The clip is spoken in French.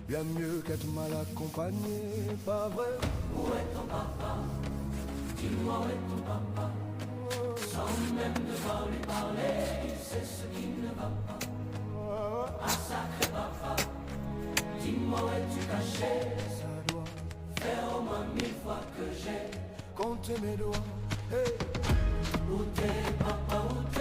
bien mieux qu'être mal accompagné, pas vrai? Où est ton papa? Dis-moi où est ton papa? Sans même devoir lui parler, il sait ce qui ne va pas. Ah sacré papa, dis-moi où es-tu caché? Ça doit Faire au moins 1000 fois que j'ai compter mes doigts. Hey. Où t'es papa, où